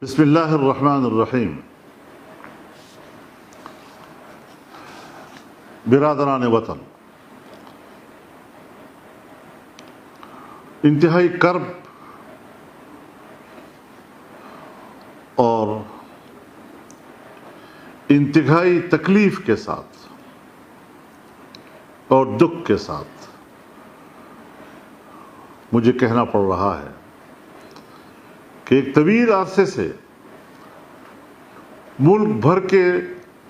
بسم اللہ الرحمن الرحیم۔ برادران وطن، انتہائی کرب اور انتہائی تکلیف کے ساتھ اور دکھ کے ساتھ مجھے کہنا پڑ رہا ہے کہ ایک طویل عرصے سے ملک بھر کے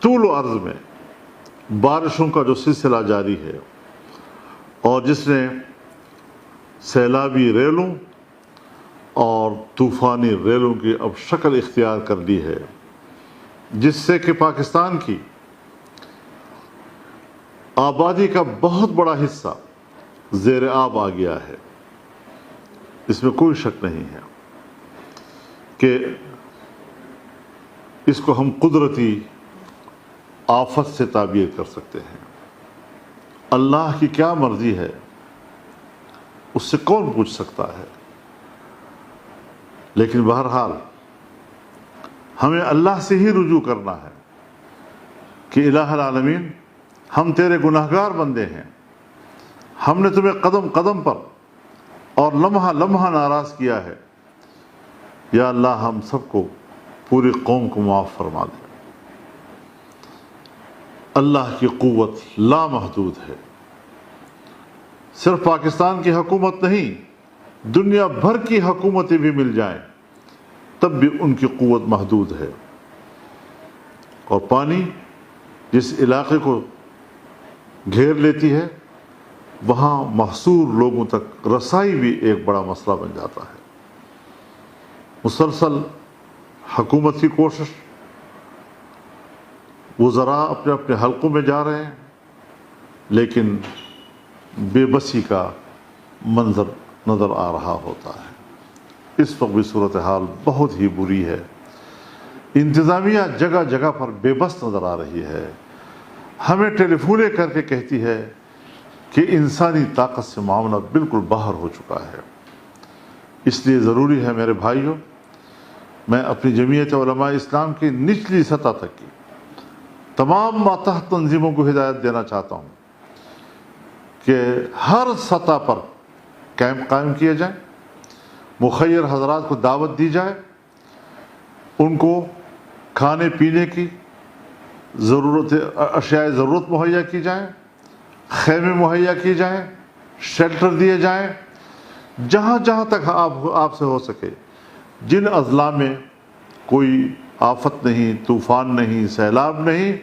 طول و عرض میں بارشوں کا جو سلسلہ جاری ہے اور جس نے سیلابی ریلوں اور طوفانی ریلوں کی اب شکل اختیار کر لی ہے، جس سے کہ پاکستان کی آبادی کا بہت بڑا حصہ زیر آب آ گیا ہے، اس میں کوئی شک نہیں ہے کہ اس کو ہم قدرتی آفت سے تعبیر کر سکتے ہیں۔ اللہ کی کیا مرضی ہے اس سے کون پوچھ سکتا ہے، لیکن بہرحال ہمیں اللہ سے ہی رجوع کرنا ہے کہ الہ العالمین، ہم تیرے گناہگار بندے ہیں، ہم نے تمہیں قدم قدم پر اور لمحہ لمحہ ناراض کیا ہے، یا اللہ ہم سب کو، پوری قوم کو معاف فرما دے۔ اللہ کی قوت لامحدود ہے، صرف پاکستان کی حکومت نہیں، دنیا بھر کی حکومتیں بھی مل جائیں تب بھی ان کی قوت محدود ہے، اور پانی جس علاقے کو گھیر لیتی ہے وہاں محصور لوگوں تک رسائی بھی ایک بڑا مسئلہ بن جاتا ہے۔ مسلسل حکومت کی کوشش، وزراء اپنے اپنے حلقوں میں جا رہے ہیں، لیکن بے بسی کا منظر نظر آ رہا ہوتا ہے۔ اس وقت بھی صورتحال بہت ہی بری ہے، انتظامیہ جگہ جگہ پر بے بس نظر آ رہی ہے، ہمیں ٹیلی فونیں کر کے کہتی ہے کہ انسانی طاقت سے معاملہ بالکل باہر ہو چکا ہے۔ اس لیے ضروری ہے میرے بھائیوں، میں اپنی جمعیت علماء اسلام کی نچلی سطح تک کی تمام ماتحت تنظیموں کو ہدایت دینا چاہتا ہوں کہ ہر سطح پر کیمپ قائم کیے جائیں، مخیر حضرات کو دعوت دی جائے، ان کو کھانے پینے کی اشیاء ضرورت مہیا کی جائیں، خیمے مہیا کی جائیں، شیلٹر دیے جائیں، جہاں جہاں تک آپ سے ہو سکے۔ جن اضلاع میں کوئی آفت نہیں، طوفان نہیں، سیلاب نہیں،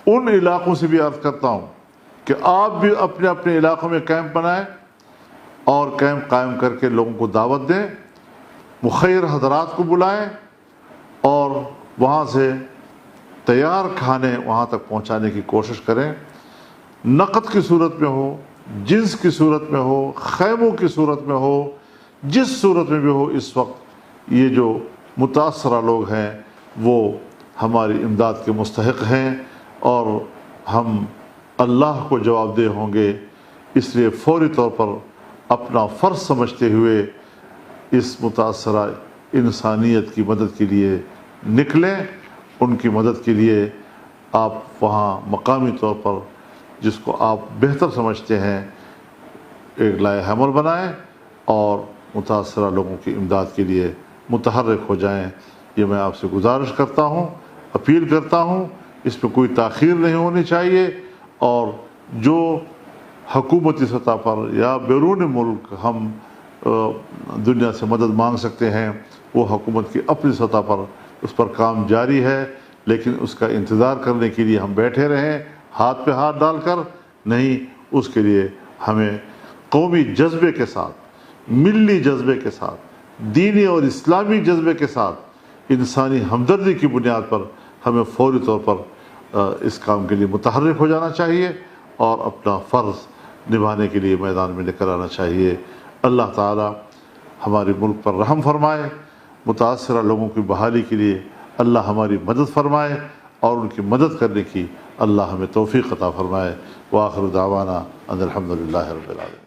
ان علاقوں سے بھی عرض کرتا ہوں کہ آپ بھی اپنے اپنے علاقوں میں کیمپ بنائیں اور کیمپ قائم کر کے لوگوں کو دعوت دیں، مخیر حضرات کو بلائیں اور وہاں سے تیار کھانے وہاں تک پہنچانے کی کوشش کریں، نقد کی صورت میں ہو، جنس کی صورت میں ہو، خیموں کی صورت میں ہو، جس صورت میں بھی ہو۔ اس وقت یہ جو متاثرہ لوگ ہیں وہ ہماری امداد کے مستحق ہیں، اور ہم اللہ کو جواب دہ ہوں گے، اس لیے فوری طور پر اپنا فرض سمجھتے ہوئے اس متاثرہ انسانیت کی مدد کے لیے نکلیں۔ ان کی مدد کے لیے آپ وہاں مقامی طور پر جس کو آپ بہتر سمجھتے ہیں ایک لائحہ عمل بنائیں اور متاثرہ لوگوں کی امداد کے لیے متحرک ہو جائیں۔ یہ میں آپ سے گزارش کرتا ہوں، اپیل کرتا ہوں، اس پہ کوئی تاخیر نہیں ہونی چاہیے، اور جو حکومتی سطح پر یا بیرون ملک ہم دنیا سے مدد مانگ سکتے ہیں وہ حکومت کی اپنی سطح پر اس پر کام جاری ہے، لیکن اس کا انتظار کرنے کے لیے ہم بیٹھے رہیں ہاتھ پہ ہاتھ ڈال کر نہیں۔ اس کے لیے ہمیں قومی جذبے کے ساتھ، ملی جذبے کے ساتھ، دینی اور اسلامی جذبے کے ساتھ، انسانی ہمدردی کی بنیاد پر ہمیں فوری طور پر اس کام کے لیے متحرک ہو جانا چاہیے اور اپنا فرض نبھانے کے لیے میدان میں نکل آنا چاہیے۔ اللہ تعالی ہمارے ملک پر رحم فرمائے، متاثرہ لوگوں کی بحالی کے لیے اللہ ہماری مدد فرمائے، اور ان کی مدد کرنے کی اللہ ہمیں توفیق عطا فرمائے۔ وآخر دعوانا ان الحمد للہ رب العالمین۔